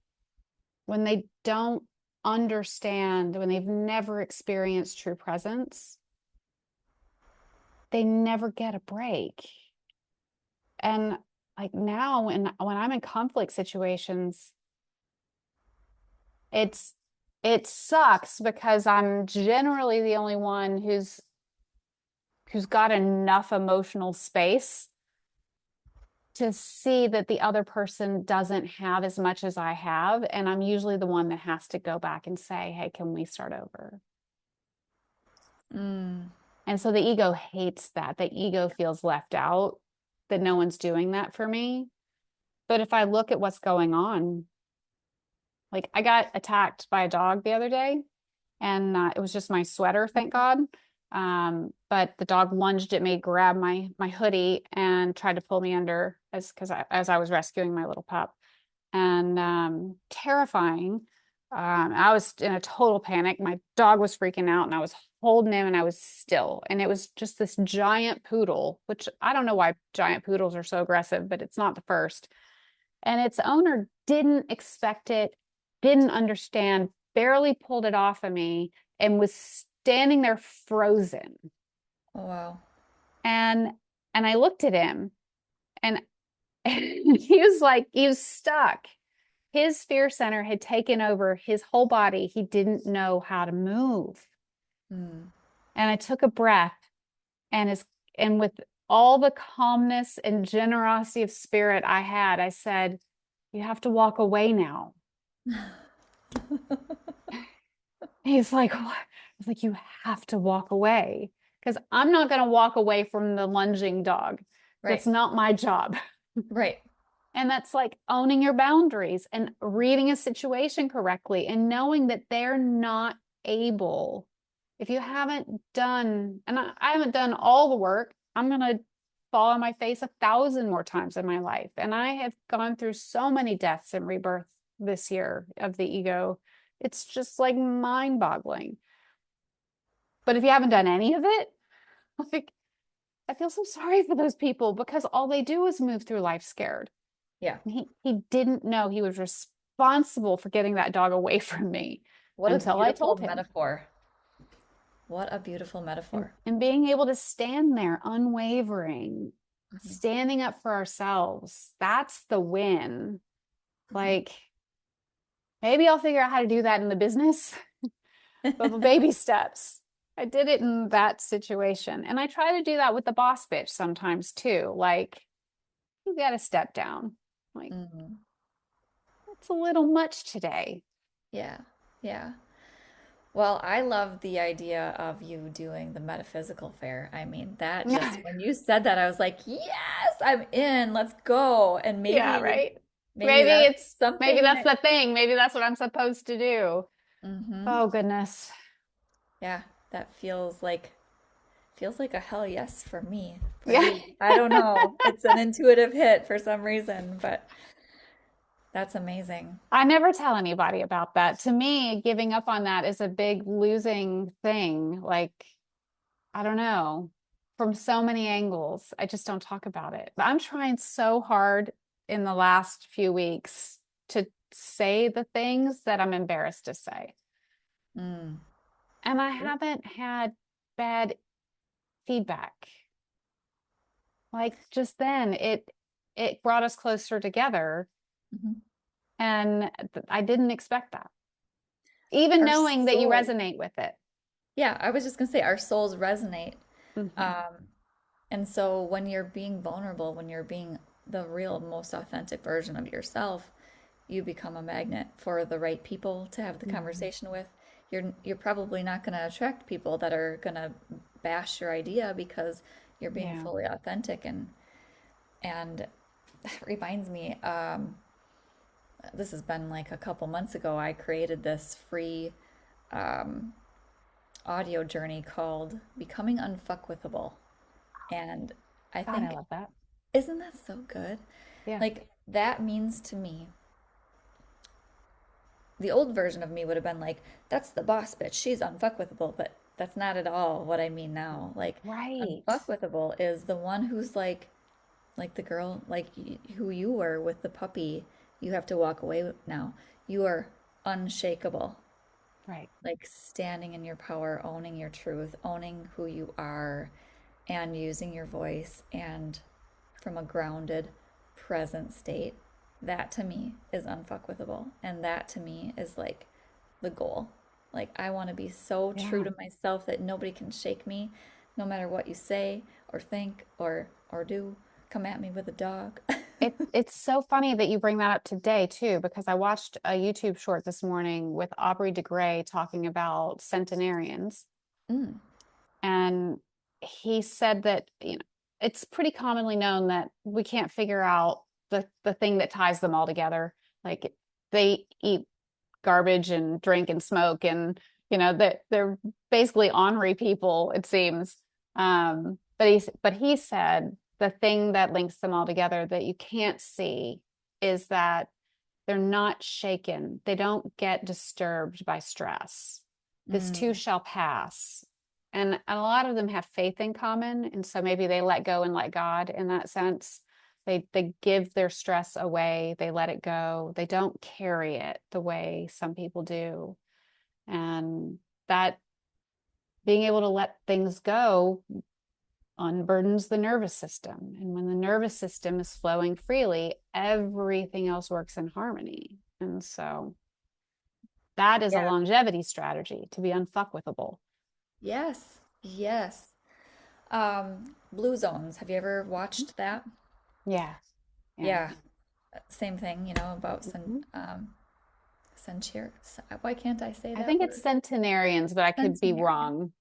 when they don't understand, when they've never experienced true presence, they never get a break. And like now when I'm in conflict situations, it's it sucks because I'm generally the only one who's got enough emotional space to see that the other person doesn't have as much as I have. And I'm usually the one that has to go back and say, hey, can we start over? Mm. And so the ego hates that. The ego feels left out, that no one's doing that for me. But if I look at what's going on, like I got attacked by a dog the other day, and it was just my sweater, thank God. But the dog lunged at me, grabbed my hoodie, and tried to pull me under as I was rescuing my little pup. And terrifying. I was in a total panic. My dog was freaking out, and I was holding him, and I was still. And it was just this giant poodle, which I don't know why giant poodles are so aggressive, but it's not the first. And its owner didn't expect it, didn't understand, barely pulled it off of me, and was standing there frozen. Oh, wow. And and I looked at him, and he was stuck. His fear center had taken over his whole body. He didn't know how to move. Mm. And I took a breath and with all the calmness and generosity of spirit I had, I said, you have to walk away now. He's like, what? I was like, you have to walk away because I'm not going to walk away from the lunging dog. That's Right. not my job. Right. And that's like owning your boundaries and reading a situation correctly and knowing that they're not able. If you haven't done, and I haven't done all the work, I'm going to fall on my face 1,000 more times in my life. And I have gone through so many deaths and rebirth this year of the ego. It's just like mind boggling. But if you haven't done any of it, like, I feel so sorry for those people because all they do is move through life scared. Yeah. He didn't know he was responsible for getting that dog away from me What a until I beautiful told him. metaphor. What a beautiful metaphor. And being able to stand there unwavering, Hmm. standing up for ourselves, that's the win. Like maybe I'll figure out how to do that in the business, but baby steps. I did it in that situation. And I try to do that with the boss bitch sometimes too. Like, you got to step down. Like, Hmm. it's a little much today. Yeah. Yeah. Well, I love the idea of you doing the metaphysical fair. I mean, that just when you said that, I was like, yes, I'm in. Let's go. And Yeah, maybe right. maybe that's Maybe something that's that the thing. Maybe that's what I'm supposed to do. hmm. Oh, goodness. Yeah, that feels like a hell yes for me. For Yeah. you, I don't know. It's an intuitive hit for some reason, but that's amazing. I never tell anybody about that. To me, giving up on that is a big losing thing. Like, I don't know, from so many angles. I just don't talk about it. But I'm trying so hard in the last few weeks to say the things that I'm embarrassed to say. Mm. And I Yeah. haven't had bad feedback. Like just then, it brought us closer together, Mhm. and I didn't expect that. Even Our knowing that you soul. resonate with it. Yeah, I was just gonna say our souls resonate. Hmm. Um, and so when you're being vulnerable, when you're being the real, most authentic version of yourself, you become a magnet for the right people to have the Hmm. conversation with. You're probably not going to attract people that are going to bash your idea because you're being Yeah. fully authentic. And that reminds me, this has been like a couple months ago. I created this free um, audio journey called "Becoming Unfuckwithable," and I God, I think, love that. isn't that so good? Yeah. Like that means to me the old version of me would have been like, that's the boss bitch. She's unfuckwithable. But that's not at all what I mean now. Like, Right. unfuckwithable is the one who's like the girl, like who you were with the puppy. You have to walk away now. You are unshakable. Right. Like standing in your power, owning your truth, owning who you are, and using your voice and from a grounded, present state. That to me is unfuckwithable. And that to me is like the goal. Like, I want to be so true Yeah. to myself that nobody can shake me, no matter what you say or think or do. Come at me with a dog. It's so funny that you bring that up today too, because I watched a YouTube short this morning with Aubrey de Grey talking about centenarians. Mm, And he said that, it's pretty commonly known that we can't figure out the thing that ties them all together. Like they eat garbage and drink and smoke and that they're basically ornery people, it seems. But he said the thing that links them all together that you can't see is that they're not shaken. They don't get disturbed by stress. This too mm, shall pass. And a lot of them have faith in common. And so maybe they let go and let God in that sense. They give their stress away, they let it go. They don't carry it the way some people do. And that being able to let things go unburdens the nervous system. And when the nervous system is flowing freely, everything else works in harmony. And so that is a yeah. longevity strategy to be unfuckwithable. Yes. Yes. Blue Zones. Have you ever watched that? Yeah. Yeah. Yeah. Same thing, about Mhm. Sentir. Why can't I say I that think it's word? centenarians, but I could be Centenarian. wrong.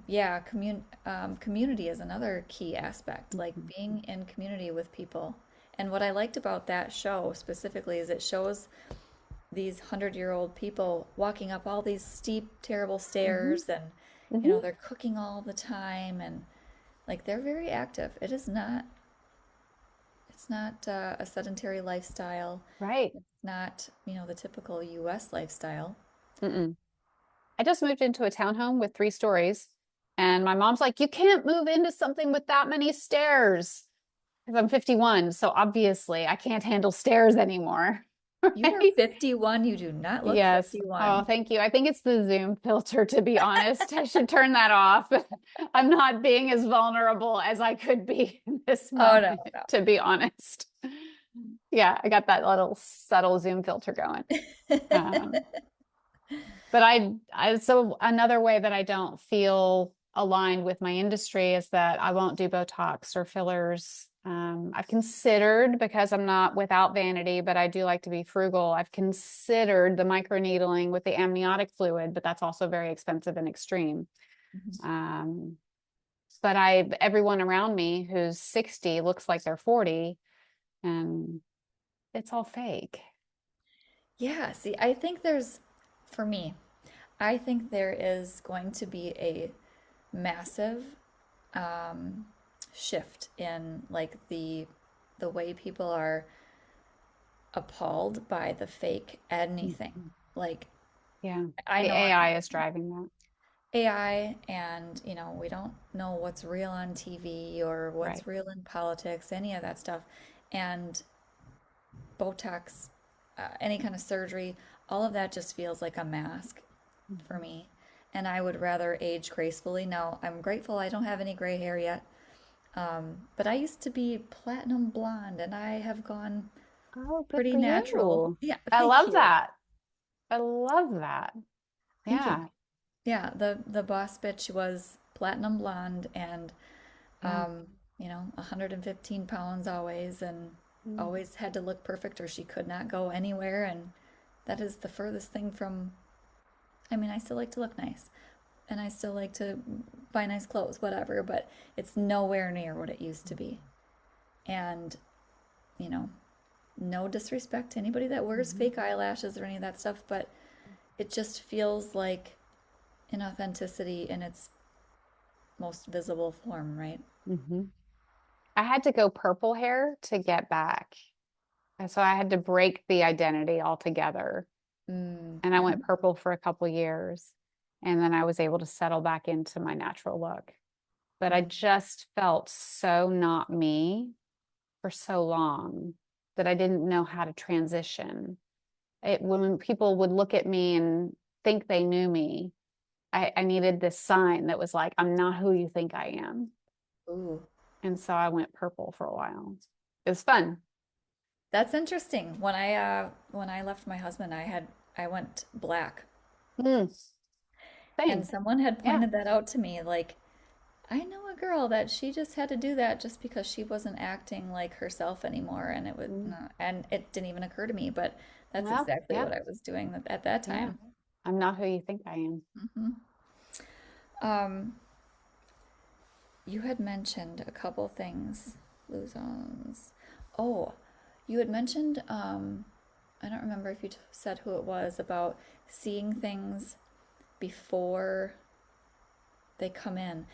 Yeah, community is another key aspect, like Mhm. being in community with people. And what I liked about that show specifically is it shows these 100-year-old people walking up all these steep, terrible Mhm. stairs, and Mhm. they're cooking all the time, and like they're very active. It's not a sedentary lifestyle. Right. It's not, the typical US lifestyle. Mm-mm. I just moved into a townhome with 3 stories, and my mom's like, "You can't move into something with that many stairs." Because I'm 51, so obviously I can't handle stairs anymore. You are Right? 51, you do not look Yes. Oh, 51. thank you. I think it's the Zoom filter, to be honest. I should turn that off. I'm not being as vulnerable as I could be in this Oh, no, moment, to be honest. Yeah, I got that little subtle Zoom filter going. no. Um, but so another way that I don't feel aligned with my industry is that I won't do Botox or fillers. I've considered, because I'm not without vanity, but I do like to be frugal. I've considered the microneedling with the amniotic fluid, but that's also very expensive and extreme. Mhm. Um, but everyone around me who's 60 looks like they're 40, and it's all fake. Yeah, see, for me, I think there is going to be a massive um, shift in like the way people are appalled by the fake anything. Mhm. Like Yeah, I the know AI is driving that. AI and we don't know what's real on TV or Right. what's real in politics, any of that stuff. And Botox, any kind of surgery, all of that just feels like a mask for Mhm. me. And I would rather age gracefully. Now, I'm grateful I don't have any gray hair yet. But I used to be platinum blonde and I have gone Oh, good pretty for natural. you. Yeah, I thank love you. that. I love that. Thank you. Yeah. Yeah, the boss bitch was platinum blonde and Yeah. 115 pounds always and Mm. always had to look perfect or she could not go anywhere and that is the furthest thing from I mean, I still like to look nice and I still like to buy nice clothes, whatever, but it's nowhere near what it used to be. And, you know, no disrespect to anybody that wears Mhm. fake eyelashes or any of that stuff, but it just feels like inauthenticity in its most visible form, right? Mhm. I had to go purple hair to get back. And so I had to break the identity altogether. And I went Mm-hmm. purple for a couple years. And then I was able to settle back into my natural look. But I just felt so not me for so long that I didn't know how to transition. When people would look at me and think they knew me, I needed this sign that was like, I'm not who you think I am. Ooh, And so I went purple for a while. It was fun. that's interesting. When I left my husband, I went black, Mm, and same. someone had Yeah. pointed that out to me. Like, I know a girl that she just had to do that just because she wasn't acting like herself anymore, and it would Mm, not, and it didn't even occur to me, but that's well, exactly yeah. what I was doing at that Yeah. time. I'm not who you think I am. hmm Um, you had mentioned a couple things, Luzons. Oh, you had mentioned I don't remember if you said who it was about seeing things before they come in.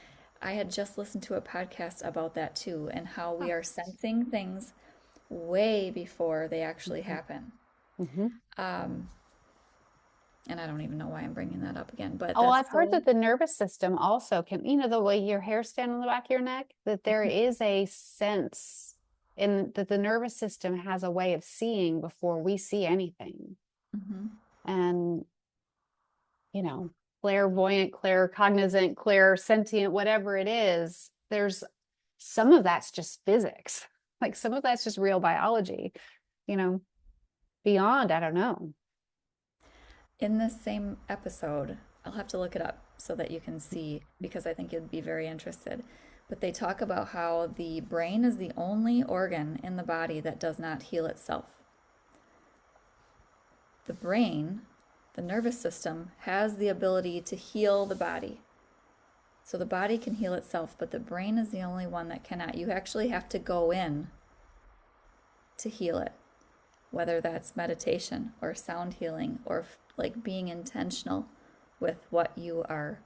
I had just listened to a podcast about that too, and how we Oh. are sensing things way before they actually Mhm. happen. Mhm. Um, and I don't even know why I'm bringing that up again, but Oh, that's I've heard so. that the nervous system also can, the way your hairs stand on the back of your neck, that there Mhm, is a sense in that the nervous system has a way of seeing before we see anything. mhm. And, you know, clairvoyant, claircognizant, clairsentient, whatever it is, there's some of that's just physics. Like some of that's just real biology, you know, beyond, I don't know. In this same episode, I'll have to look it up so that you can see because I think you'd be very interested. But they talk about how the brain is the only organ in the body that does not heal itself. The brain, the nervous system, has the ability to heal the body. So the body can heal itself, but the brain is the only one that cannot. You actually have to go in to heal it, whether that's meditation or sound healing or like being intentional with what you are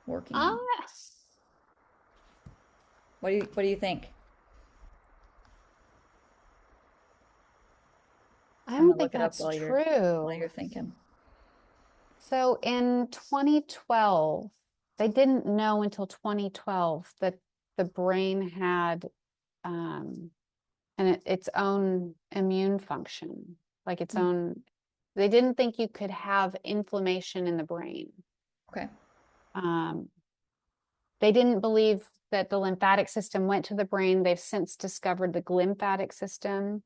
working on. Ah, What do you think? I I'm don't gonna think look it up that's while true. you're thinking. So in 2012, they didn't know until 2012 that the brain had um, its own immune function, like its Hmm. own. They didn't think you could have inflammation in the brain. Okay. Um, they didn't believe that the lymphatic system went to the brain. They've since discovered the glymphatic system.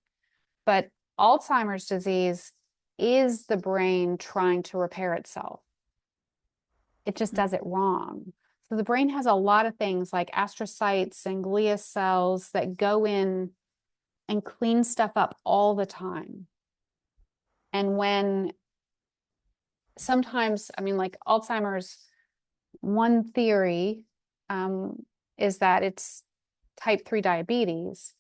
But Alzheimer's disease is the brain trying to repair itself. It just does Hmm. it wrong. So the brain has a lot of things like astrocytes and glia cells that go in and clean stuff up all the time. And when sometimes, I mean, like Alzheimer's, one theory um, is that it's type 3 diabetes.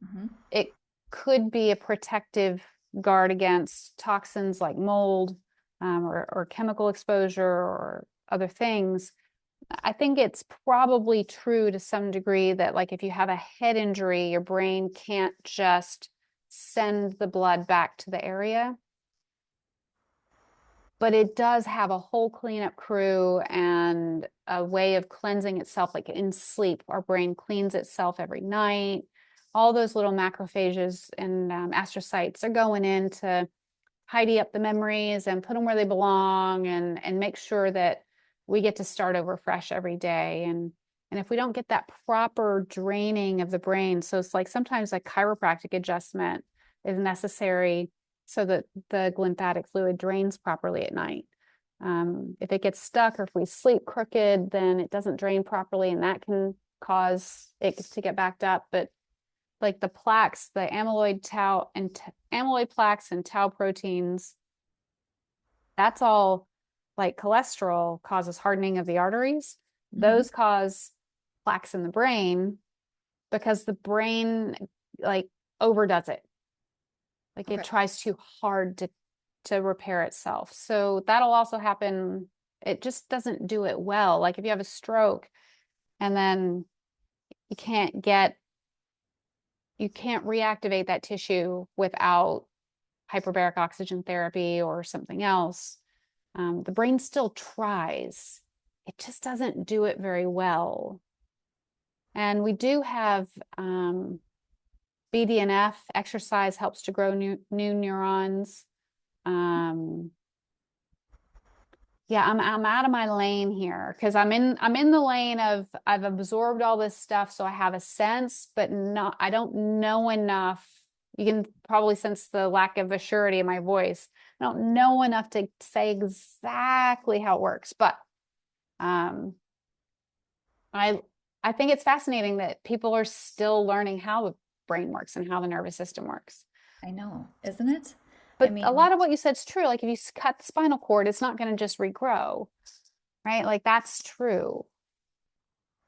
Hmm. It could be a protective guard against toxins like mold or chemical exposure or other things. I think it's probably true to some degree that, like, if you have a head injury, your brain can't just send the blood back to the area, but it does have a whole cleanup crew and a way of cleansing itself, like in sleep. Our brain cleans itself every night. All those little macrophages and astrocytes are going in to tidy up the memories and put them where they belong and make sure that we get to start over fresh every day. And if we don't get that proper draining of the brain, so it's like sometimes a chiropractic adjustment is necessary so that the lymphatic fluid drains properly at night. If it gets stuck or if we sleep crooked, then it doesn't drain properly, and that can cause it to get backed up. But like the plaques, the amyloid tau and amyloid plaques and tau proteins, that's all like cholesterol causes hardening of the arteries. Hmm. Those cause plaques in the brain because the brain like overdoes it. Like it Okay. tries too hard to repair itself. So that'll also happen. It just doesn't do it well. Like if you have a stroke and then you can't get you can't reactivate that tissue without hyperbaric oxygen therapy or something else. The brain still tries. It just doesn't do it very well. And we do have BDNF. Exercise helps to grow new neurons. Um, yeah, I'm out of my lane here because I'm in the lane of I've absorbed all this stuff, so I have a sense, but not I don't know enough. You can probably sense the lack of assurity in my voice. I don't know enough to say exactly how it works, but um, I I think it's fascinating that people are still learning how the brain works and how the nervous system works. I know, isn't it? I But a mean, lot of what you said is true. Like if you cut the spinal cord, it's not going to just regrow, right? Like that's true.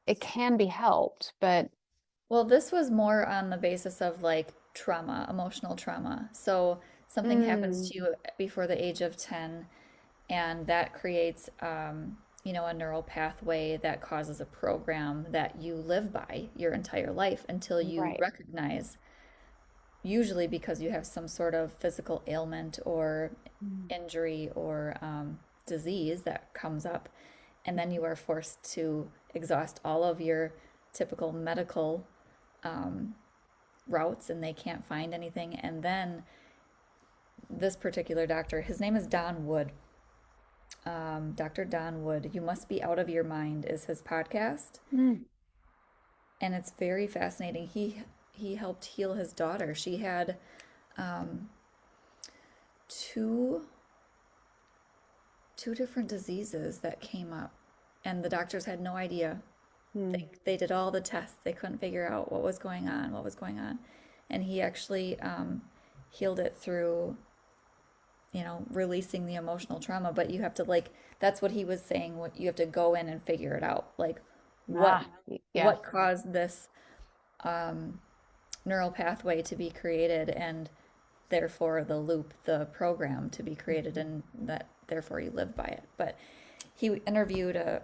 It can be helped, but well, this was more on the basis of like trauma, emotional trauma. So something happens mm, to you before the age of 10, and that creates, a neural pathway that causes a program that you live by your entire life until you right. recognize, usually because you have some sort of physical ailment or Mm. injury or disease that comes up, and then you are forced to exhaust all of your typical medical um, routes, and they can't find anything. And then this particular doctor, his name is Don Wood, Dr. Don Wood. You Must Be Out of Your Mind is his podcast, Mm. and it's very fascinating. He helped heal his daughter. She had um, two two different diseases that came up, and the doctors had no idea. Mm. They did all the tests. They couldn't figure out what was going on, and he actually healed it through, releasing the emotional trauma. But you have to, like, that's what he was saying. What you have to go in and figure it out, like what Ah, yeah. what caused this um, neural pathway to be created, and therefore the loop, the program to be created, Mhm. and that therefore you live by it. But he interviewed a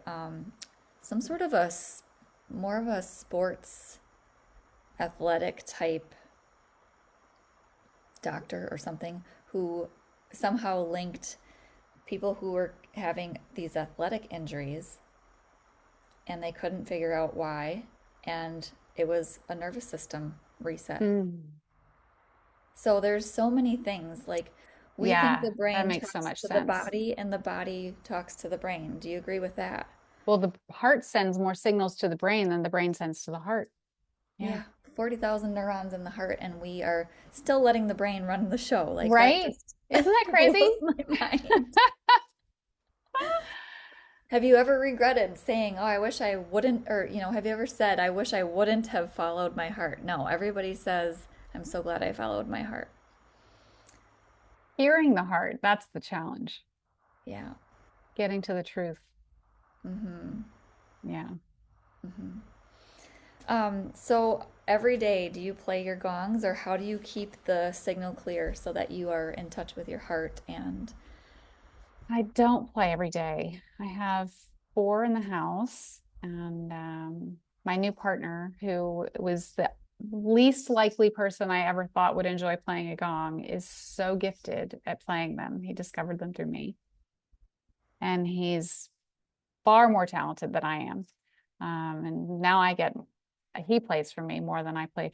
some sort of more of a sports athletic type doctor or something who somehow linked people who were having these athletic injuries, and they couldn't figure out why, and it was a nervous system reset. Mm. So there's so many things, like we think Yeah, the that brain makes so talks much to the sense. body and the body talks to the brain. Do you agree with that? Well, the heart sends more signals to the brain than the brain sends to the heart. Yeah. Yeah, 40,000 neurons in the heart, and we are still letting the brain run the show. Like that Right? just Isn't that crazy? blows my mind. Have you ever regretted saying, "Oh, I wish I wouldn't," or, have you ever said, "I wish I wouldn't have followed my heart"? No, everybody says, "I'm so glad I followed my heart." Hearing the heart, that's the challenge. Yeah. Getting to the truth. Mm-hmm. Yeah. Mm-hmm. So every day, do you play your gongs, or how do you keep the signal clear so that you are in touch with your heart and I don't play every day. I have four in the house, and my new partner, who was the least likely person I ever thought would enjoy playing a gong, is so gifted at playing them. He discovered them through me, and he's far more talented than I am. And now he plays for me more than I play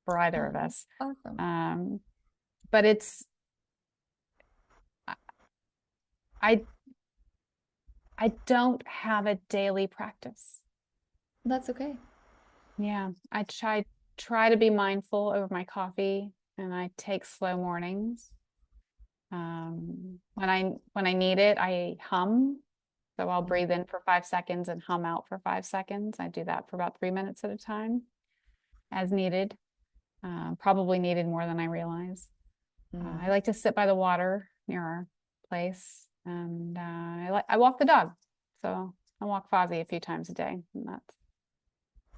for either of oh, us. awesome. Um, but I I don't have a daily practice. That's okay. Yeah, I try to be mindful over my coffee, and I take slow mornings. When I need it, I hum. So I'll breathe in for 5 seconds and hum out for 5 seconds. I do that for about 3 minutes at a time, as needed. Probably needed more than I realize. I like to sit by the water near our place, and I walk the dog. So I walk Fozzie a few times a day, and that's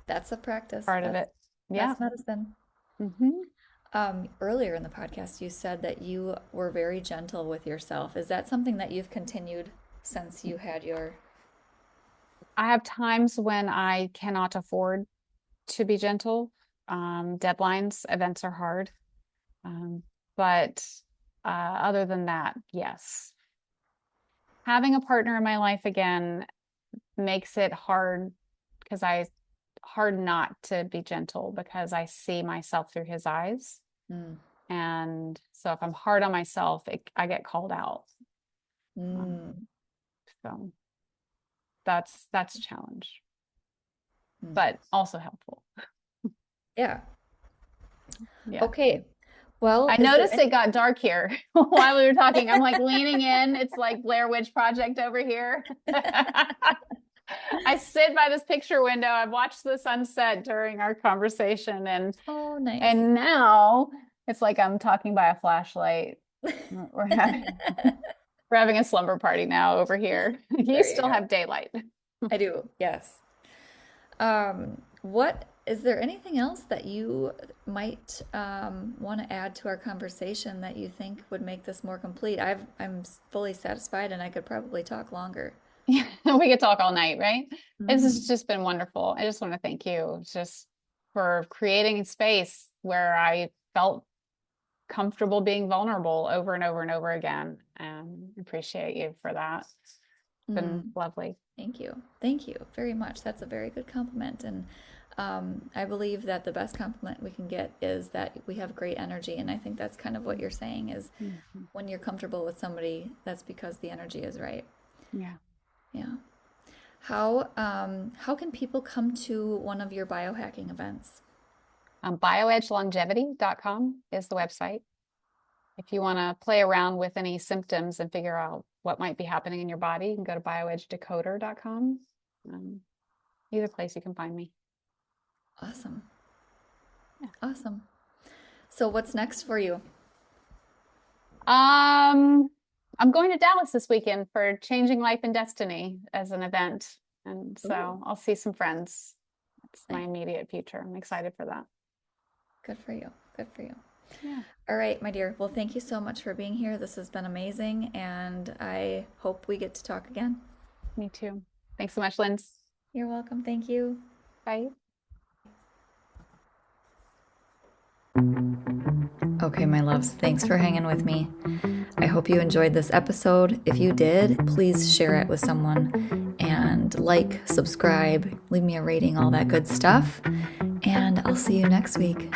That's a practice. part of it. Yeah. That's medicine. Hmm. Earlier in the podcast, you said that you were very gentle with yourself. Is that something that you've continued since you had your? I have times when I cannot afford to be gentle. Deadlines, events are hard. Um, but other than that, yes. Having a partner in my life again makes it hard not to be gentle because I see myself through his eyes. Mm, And so if I'm hard on myself, I get called out. mm, So that's a challenge, mm. but also helpful. Yeah. Yeah. Okay. Well, I is there noticed it got dark here while we were talking. I'm like leaning in. It's like Blair Witch Project over here. I sit by this picture window. I've watched the sunset during our conversation, Oh, nice. and now it's like I'm talking by a flashlight. We're having we're having a slumber party now over here. You There you still go. have daylight. I do. Yes. What is there anything else that you might want to add to our conversation that you think would make this more complete? I'm fully satisfied and I could probably talk longer. Yeah, we could talk all night, right? This has Hmm. just been wonderful. I just want to thank you just for creating a space where I felt comfortable being vulnerable over and over and over again. And appreciate you for that. It's been Mm, lovely. thank you. Thank you very much. That's a very good compliment. And I believe that the best compliment we can get is that we have great energy. And I think that's kind of what you're saying is Mhm. when you're comfortable with somebody, that's because the energy is right. Yeah. Yeah. How can people come to one of your biohacking events? Bioedgelongevity.com is the website. If you want to play around with any symptoms and figure out what might be happening in your body, you can go to bioedgedecoder.com. Either place you can find me. Awesome. Yeah. Awesome. So what's next for you? I'm going to Dallas this weekend for Changing Life and Destiny as an event. And Ooh, so I'll see some friends. It's my nice. immediate future. I'm excited for that. Good for you. Good for you. Yeah, All right, my dear. Well, thank you so much for being here. This has been amazing, and I hope we get to talk again. me too. Thanks so much, Lynz. You're welcome. Thank you. Bye. Okay, my loves, thanks for hanging with me. I hope you enjoyed this episode. If you did, please share it with someone and like, subscribe, leave me a rating, all that good stuff. And I'll see you next week.